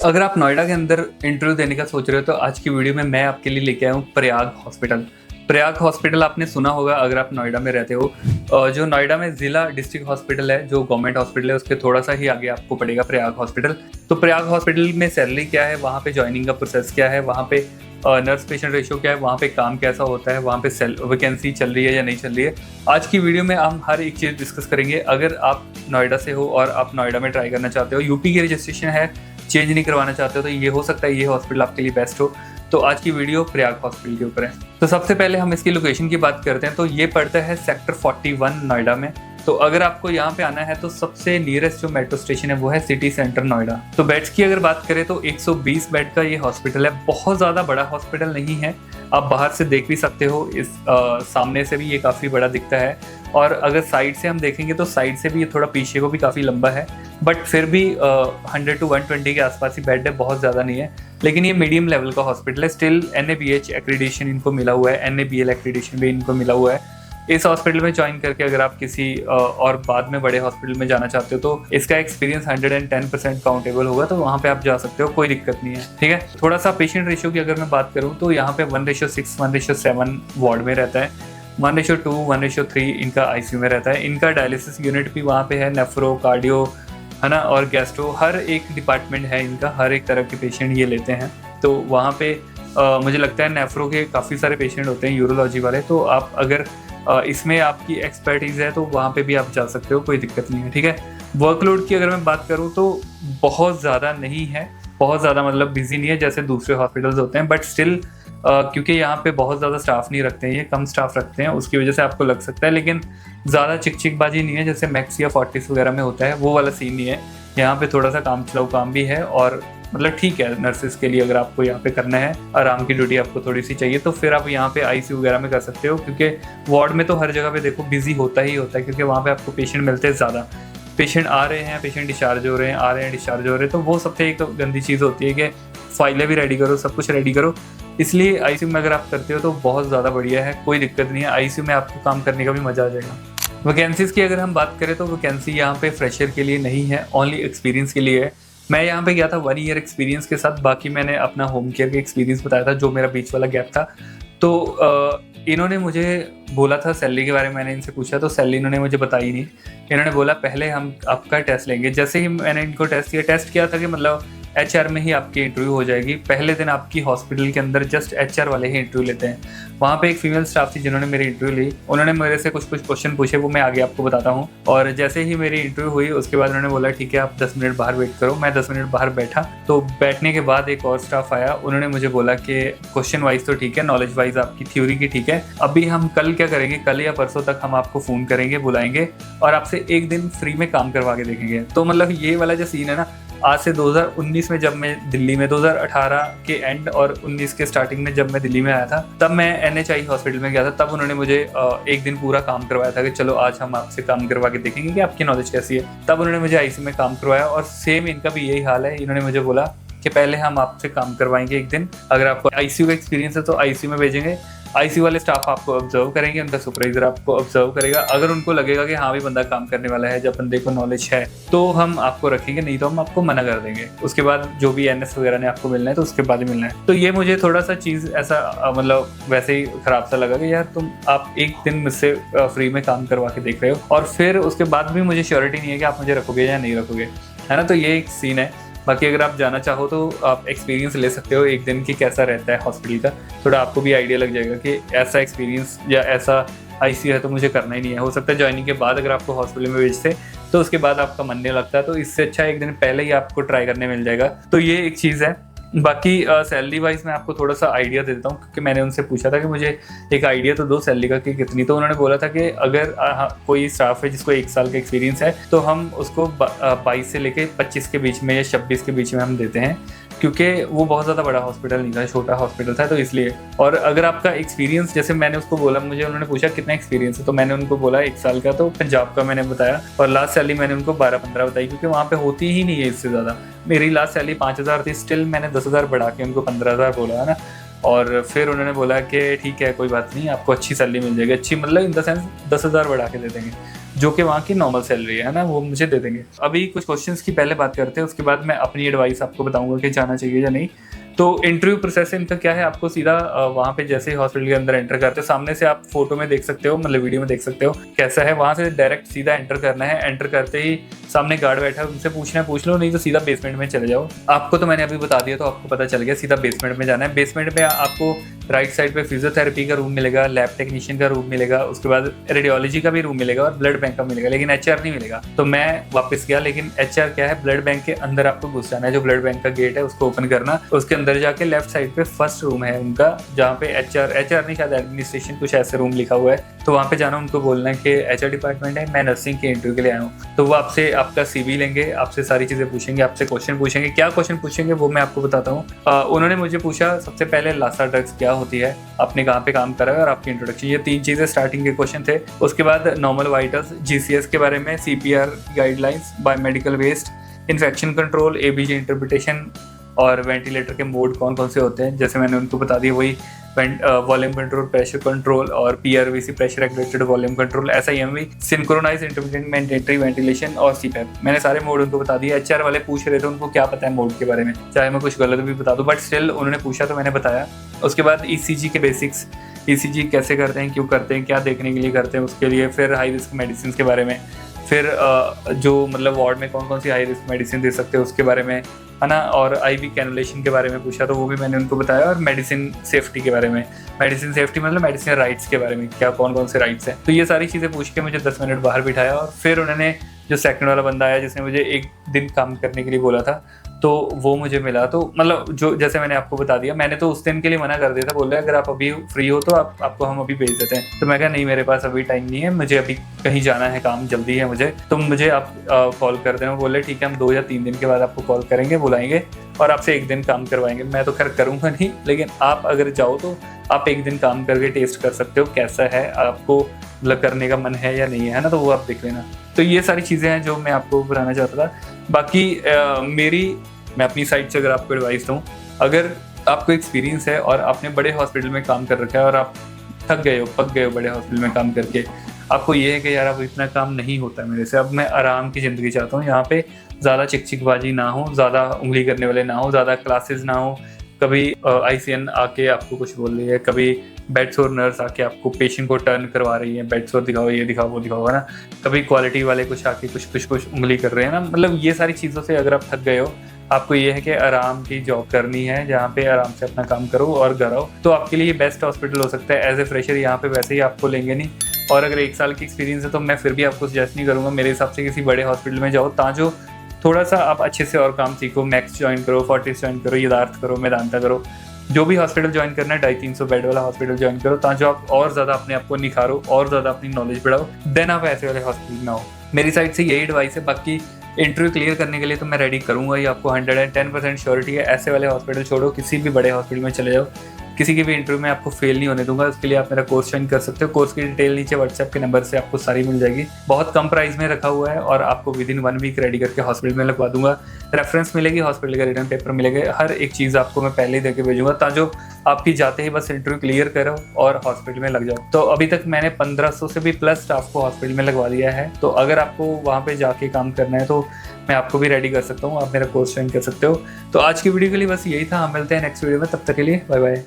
अगर आप नोएडा के अंदर इंटरव्यू देने का सोच रहे हो तो आज की वीडियो में मैं आपके लिए लेके आया हूँ प्रयाग हॉस्पिटल। प्रयाग हॉस्पिटल आपने सुना होगा अगर आप नोएडा में रहते हो। जो नोएडा में ज़िला डिस्ट्रिक्ट हॉस्पिटल है, जो गवर्नमेंट हॉस्पिटल है, उसके थोड़ा सा ही आगे आपको पड़ेगा प्रयाग हॉस्पिटल। तो प्रयाग हॉस्पिटल में सैलरी क्या है, वहाँ पे ज्वाइनिंग का प्रोसेस क्या है, वहाँ पे नर्स पेशेंट रेशियो क्या है, वहाँ पे काम कैसा होता है, वहाँ पे वैकेंसी चल रही है या नहीं चल रही है, आज की वीडियो में हम हर एक चीज़ डिस्कस करेंगे। अगर आप नोएडा से हो और आप नोएडा में ट्राई करना चाहते हो, यूपी की रजिस्ट्रेशन है, चेंज नहीं करवाना चाहते हो, तो ये हो सकता है ये हॉस्पिटल आपके लिए बेस्ट हो। तो आज की वीडियो प्रयाग हॉस्पिटल के ऊपर है। तो सबसे पहले हम इसकी लोकेशन की बात करते हैं। तो ये पड़ता है सेक्टर 41 नोएडा में। तो अगर आपको यहाँ पे आना है तो सबसे नियरेस्ट जो मेट्रो स्टेशन है वो है सिटी सेंटर नोएडा। तो बेड्स की अगर बात करें तो 120 बेड का ये हॉस्पिटल है। बहुत ज़्यादा बड़ा हॉस्पिटल नहीं है, आप बाहर से देख भी सकते हो। इस सामने से भी ये काफ़ी बड़ा दिखता है, और अगर साइड से हम देखेंगे तो साइड से भी ये थोड़ा पीछे को भी काफ़ी लंबा है, बट फिर भी 100 to 120 के आसपास ही बेड है, बहुत ज़्यादा नहीं है। लेकिन ये मीडियम लेवल का हॉस्पिटल है। स्टिल NABH एक्रीडिशन इनको मिला हुआ है, NABL एक्रीडिशन भी इनको मिला हुआ है। इस हॉस्पिटल में ज्वाइन करके अगर आप किसी और बाद में बड़े हॉस्पिटल में जाना चाहते हो तो इसका एक्सपीरियंस 110% काउंटेबल होगा, तो वहाँ पे आप जा सकते हो, कोई दिक्कत नहीं है। ठीक है, थोड़ा सा पेशेंट रेशियो की अगर मैं बात करूँ तो यहाँ पे 1:6, 1:7 वार्ड में रहता है, 1:2, 1:3 इनका ICU में रहता है। इनका डायलिसिस यूनिट भी वहाँ पे है, नेफ्रो, कार्डियो, है ना, और गैस्ट्रो, हर एक डिपार्टमेंट है इनका, हर एक तरह के पेशेंट ये लेते हैं। तो वहाँ पे मुझे लगता है नेफ्रो के काफ़ी सारे पेशेंट होते हैं, यूरोलॉजी वाले। तो आप अगर इसमें आपकी एक्सपर्टीज़ है तो वहाँ पे भी आप जा सकते हो, कोई दिक्कत नहीं है। ठीक है, वर्कलोड की अगर मैं बात करूँ तो बहुत ज़्यादा नहीं है, बहुत ज़्यादा मतलब बिजी नहीं है जैसे दूसरे हॉस्पिटल्स होते हैं, बट स्टिल क्योंकि यहाँ पे बहुत ज़्यादा स्टाफ नहीं रखते हैं, ये कम स्टाफ रखते हैं, उसकी वजह से आपको लग सकता है। लेकिन ज़्यादा चिकचिकबाजी नहीं है जैसे मैक्स या फोर्टिस वगैरह में होता है, वो वाला सीन नहीं है। यहाँ पे थोड़ा सा काम चलाऊ काम भी है, और मतलब ठीक है नर्सेज के लिए। अगर आपको यहाँ पे करना है, आराम की ड्यूटी आपको थोड़ी सी चाहिए, तो फिर आप यहाँ पे ICU वगैरह में कर सकते हो, क्योंकि वार्ड में तो हर जगह पे देखो बिजी होता ही होता है, क्योंकि वहाँ पे आपको पेशेंट मिलते हैं ज़्यादा। पेशेंट आ रहे हैं, पेशेंट डिस्चार्ज हो रहे हैं, आ रहे हैं, डिस्चार्ज हो रहे हैं, तो वो सबसे एक गंदी चीज़ होती है कि फाइलें भी रेडी करो, सब कुछ रेडी करो। इसलिए ICU में अगर आप करते हो तो बहुत ज़्यादा बढ़िया है, कोई दिक्कत नहीं है। ICU में आपको काम करने का भी मज़ा आ जाएगा। वैकेंसीज़ की अगर हम बात करें तो वैकेंसी यहाँ पे फ्रेशर के लिए नहीं है, ओनली एक्सपीरियंस के लिए है। मैं यहाँ पे गया था 1 ईयर एक्सपीरियंस के साथ, बाकी मैंने अपना होम केयर का एक्सपीरियंस बताया था, जो मेरा बीच वाला गैप था। तो इन्होंने मुझे बोला था सैलरी के बारे में, मैंने इनसे पूछा तो सैलरी इन्होंने मुझे बताई नहीं। इन्होंने बोला पहले हम आपका टेस्ट लेंगे। जैसे ही मैंने इनको टेस्ट किया था कि मतलब HR में ही आपकी इंटरव्यू हो जाएगी। पहले दिन आपकी हॉस्पिटल के अंदर जस्ट HR वाले ही इंटरव्यू लेते हैं। वहाँ पे एक फीमेल स्टाफ थी जिन्होंने मेरी इंटरव्यू ली, उन्होंने मेरे से कुछ क्वेश्चन पूछे, वो मैं आगे आपको बताता हूँ। और जैसे ही मेरी इंटरव्यू हुई उसके बाद उन्होंने बोला ठीक है आप 10 मिनट बाहर वेट करो। मैं 10 मिनट बाहर बैठा, तो बैठने के बाद एक और स्टाफ आया, उन्होंने मुझे बोला कि क्वेश्चन वाइज तो ठीक है, नॉलेज वाइज आपकी थ्योरी की ठीक है, अभी हम कल क्या करेंगे, कल या परसों तक हम आपको फ़ोन करेंगे, बुलाएंगे और आपसे 1 दिन फ्री में काम करवा के देखेंगे। तो मतलब ये वाला जो सीन है ना, आज से 2019 में जब मैं दिल्ली में, 2018 के एंड और 19 के स्टार्टिंग में जब मैं दिल्ली में आया था, तब मैं NHI हॉस्पिटल में गया था। तब उन्होंने मुझे 1 दिन पूरा काम करवाया था कि चलो आज हम आपसे काम करवा के देखेंगे कि आपकी नॉलेज कैसी है। तब उन्होंने मुझे ICU में काम करवाया, और सेम इनका भी यही हाल है। इन्होंने मुझे बोला कि पहले हम आपसे काम करवाएंगे 1 दिन, अगर आपको ICU का एक्सपीरियंस है तो ICU में भेजेंगे। ICU वाले स्टाफ आपको ऑब्जर्व करेंगे, उनका सुपरवाइजर आपको ऑब्जर्व करेगा। अगर उनको लगेगा कि हाँ भी बंदा काम करने वाला है, जब बंदे को नॉलेज है, तो हम आपको रखेंगे, नहीं तो हम आपको मना कर देंगे। उसके बाद जो भी NS वगैरह ने आपको मिलना है तो उसके बाद ही मिलना है। तो ये मुझे थोड़ा सा चीज़ ऐसा मतलब वैसे ही खराब सा लगा कि यार आप 1 दिन मुझसे फ्री में काम करवा के देख रहे हो, और फिर उसके बाद भी मुझे श्योरिटी नहीं है कि आप मुझे रखोगे या नहीं रखोगे, है ना। तो ये एक सीन है। बाकी अगर आप जाना चाहो तो आप एक्सपीरियंस ले सकते हो 1 दिन की, कैसा रहता है हॉस्पिटल का, थोड़ा आपको भी आइडिया लग जाएगा कि ऐसा एक्सपीरियंस या ऐसा ICU है तो मुझे करना ही नहीं है। हो सकता है ज्वाइनिंग के बाद अगर आपको हॉस्पिटल में भेजते तो उसके बाद आपका मन नहीं लगता, तो इससे अच्छा 1 दिन पहले ही आपको ट्राई करने मिल जाएगा। तो ये एक चीज़ है। बाकी सैलरी वाइज मैं आपको थोड़ा सा आइडिया दे देता हूँ, क्योंकि मैंने उनसे पूछा था कि मुझे एक आइडिया तो दो सैलरी का कि कितनी। तो उन्होंने बोला था कि अगर कोई स्टाफ है जिसको 1 साल का एक्सपीरियंस है तो हम उसको 22 से लेके 25 के बीच में या 26 के बीच में हम देते हैं, क्योंकि वो बहुत ज़्यादा बड़ा हॉस्पिटल नहीं था, छोटा हॉस्पिटल था, तो इसलिए। और अगर आपका एक्सपीरियंस, जैसे मैंने उसको बोला, मुझे उन्होंने पूछा कितना एक्सपीरियंस है, तो मैंने उनको बोला 1 साल का, तो पंजाब का मैंने बताया, और लास्ट सैलरी मैंने उनको 12-15 बताई, क्योंकि वहाँ पे होती ही नहीं है इससे ज़्यादा। मेरी लास्ट सैलरी 5,000 थी, स्टिल मैंने 10,000 बढ़ा के उनको 15,000 बोला, है ना। और फिर उन्होंने बोला कि ठीक है कोई बात नहीं, आपको अच्छी सैलरी मिल जाएगी, अच्छी मतलब इन द सेंस 10,000 बढ़ा के दे देंगे। जो कि वहाँ की नॉर्मल सैलरी है ना, वो मुझे दे देंगे। अभी कुछ क्वेश्चंस की पहले बात करते हैं, उसके बाद मैं अपनी एडवाइस आपको बताऊंगा कि जाना चाहिए या नहीं। तो इंटरव्यू प्रोसेस इनका क्या है, आपको सीधा वहाँ पे जैसे ही हॉस्पिटल के अंदर एंटर करते हो, सामने से आप फोटो में देख सकते हो, मतलब वीडियो में देख सकते हो कैसा है, वहाँ से डायरेक्ट सीधा एंटर करना है। एंटर करते ही सामने गार्ड बैठा है, उनसे पूछना है पूछ लो, नहीं तो सीधा बेसमेंट में चले जाओ। आपको तो मैंने अभी बता दिया, तो आपको पता चल गया, सीधा बेसमेंट में जाना है। बेसमेंट में आपको राइट साइड पे फिजियोथेरेपी का रूम मिलेगा, लैब टेक्नीशियन का रूम मिलेगा, उसके बाद रेडियोलॉजी का भी रूम मिलेगा और ब्लड बैंक का मिलेगा, लेकिन एचआर नहीं मिलेगा। तो मैं वापस गया, लेकिन एचआर क्या है, ब्लड बैंक के अंदर आपको घुस जाना है। जो ब्लड बैंक का गेट है उसको ओपन करना, उसके अंदर जाके लेफ्ट साइड पे फर्स्ट रूम है उनका, जहाँ पे एचआर नहीं, शायद एडमिनिस्ट्रेशन कुछ ऐसे रूम लिखा हुआ है। तो वहाँ पे जाना, उनको बोलना है कि एचआर डिपार्टमेंट है, मैं नर्सिंग के इंटरव्यू के लिए आया हूँ। तो वो आपसे आपका सीवी लेंगे, आपसे सारी चीजें पूछेंगे, आपसे क्वेश्चन पूछेंगे। क्या क्वेश्चन पूछेंगे वो मैं आपको बताता हूँ। उन्होंने मुझे पूछा सबसे पहले लासा ड्रग्स क्या होती है, आपने कहाँ पे काम करा है और आपकी इंट्रोडक्शन, ये 3 चीजें स्टार्टिंग के क्वेश्चन थे। उसके बाद नॉर्मल वाइटल्स, जीसीएस के बारे में, CPR guidelines, biomedical waste, infection control, ABG interpretation और वेंटिलेटर के मोड कौन कौन से होते हैं, जैसे मैंने उनको बता दिया वही। वॉल्यूम कंट्रोल, प्रेशर कंट्रोल और PRVC pressure regulated volume control, SIMV, synchronized intermittent mandatory ventilation और सीपैप। मैंने सारे मोड उनको बता दिए। एचआर वाले पूछ रहे थे उनको क्या पता है मोड के बारे में, चाहे मैं कुछ गलत भी बता दूं, बट स्टिल उन्होंने पूछा तो मैंने बताया। उसके बाद ईसीजी के बेसिक्स, ईसीजी कैसे करते हैं, क्यों करते हैं, क्या देखने के लिए करते हैं, उसके लिए। फिर हाई रिस्क मेडिसिन के बारे में, फिर जो मतलब वार्ड में कौन कौन सी हाई रिस्क मेडिसिन दे सकते हैं उसके बारे में, है ना। और आईवी कैनुलेशन के बारे में पूछा, तो वो भी मैंने उनको बताया। और मेडिसिन सेफ्टी के बारे में, मेडिसिन सेफ्टी मतलब मेडिसिन राइट्स के बारे में, क्या कौन कौन से राइट्स हैं। तो ये सारी चीज़ें पूछ के मुझे 10 मिनट बाहर बिठाया। और फिर उन्होंने जो सेकंड वाला बंदा आया जिसने मुझे 1 दिन काम करने के लिए बोला था, तो वो मुझे मिला। तो मतलब जो जैसे मैंने आपको बता दिया, मैंने तो उस दिन के लिए मना कर दिया था, बोल रहे अगर आप अभी फ्री हो तो आपको हम अभी भेज देते हैं। तो मैं कहा नहीं, मेरे पास अभी टाइम नहीं है, मुझे अभी कहीं जाना है, काम जल्दी है मुझे, तो मुझे आप कॉल कर देना। बोले ठीक है, हम 2 या 3 दिन के बाद आपको कॉल करेंगे, बुलाएंगे और आपसे 1 दिन काम करवाएंगे। मैं तो खैर करूँगा नहीं, लेकिन आप अगर जाओ तो आप 1 दिन काम करके टेस्ट कर सकते हो कैसा है, आपको मतलब करने का मन है या नहीं है ना, तो वो आप देख लेना। तो ये सारी चीज़ें हैं जो मैं आपको बताना चाहता था। बाकी मैं अपनी साइड से अगर आपको एडवाइस दूँ, अगर आपको एक्सपीरियंस है और आपने बड़े हॉस्पिटल में काम कर रखा है और आप थक गए हो, पक गए हो बड़े हॉस्पिटल में काम करके, आपको ये है कि यार अब इतना काम नहीं होता है मेरे से, अब मैं आराम की ज़िंदगी चाहता हूँ, यहाँ पे ज़्यादा चिकचिकबाजी ना हो, ज़्यादा उंगली करने वाले ना हो, ज़्यादा क्लासेस ना हो, कभी आईसीएन आके आपको कुछ बोल रही है, कभी बेड सोर नर्स आके आपको पेशेंट को टर्न करवा रही है, बेड सोर दिखाओ, ये दिखाओ, वो दिखाओ, है ना, कभी क्वालिटी वाले कुछ आके कुछ उंगली कर रहे हैं ना। मतलब ये सारी चीज़ों से अगर आप थक गए हो, आपको ये है कि आराम की जॉब करनी है जहाँ पे आराम से अपना काम करो और घर आओ, तो आपके लिए बेस्ट हॉस्पिटल हो सकता है। एज ए फ्रेशर यहाँ पे वैसे ही आपको लेंगे नहीं, और अगर 1 साल की एक्सपीरियंस है तो मैं फिर भी आपको सजेस्ट नहीं करूँगा, मेरे हिसाब से किसी बड़े हॉस्पिटल में जाओ, ताजो थोड़ा सा आप अच्छे से और काम सीखो। मैक्स ज्वाइन करो, फोर्टिस ज्वाइन करो, यदार्थ करो, मेदांता करो, जो भी हॉस्पिटल ज्वाइन करना है, 250-300 बेड वाला हॉस्पिटल ज्वाइन करो, ताकि आप और ज़्यादा अपने आप को निखारो और ज़्यादा अपनी नॉलेज बढ़ाओ, देन आप ऐसे वाले हॉस्पिटल में आओ। मेरी साइड से यही एडवाइस है। बाकी इंटरव्यू क्लियर करने के लिए तो मैं रेडी करूँगा ही, आपको 110% श्योरिटी है। ऐसे वाले हॉस्पिटल छोड़ो, किसी भी बड़े हॉस्पिटल में चले जाओ, किसी के भी इंटरव्यू में आपको फेल नहीं होने दूंगा। उसके लिए आप मेरा कोर्स ज्वाइन कर सकते हो। कोर्स की डिटेल नीचे व्हाट्सएप के नंबर से आपको सारी मिल जाएगी। बहुत कम प्राइस में रखा हुआ है और आपको विदिन 1 वीक रेडी करके हॉस्पिटल में लगवा दूंगा। रेफरेंस मिलेगी, हॉस्पिटल का रिटर्न पेपर मिलेगा, हर एक चीज़ आपको मैं पहले ही देके भेजूंगा, ताकि आपकी जाते ही बस इंटरव्यू क्लियर करो और हॉस्पिटल में लग जाओ। तो अभी तक मैंने 1500 से भी प्लस स्टाफ को हॉस्पिटल में लगवा दिया है। तो अगर आपको वहाँ पे जाके काम करना है तो मैं आपको भी रेडी कर सकता हूँ, आप मेरा कोर्स ज्वाइन कर सकते हो। तो आज की वीडियो के लिए बस यही था। हम मिलते हैं नेक्स्ट वीडियो में, तब तक के लिए बाय बाय।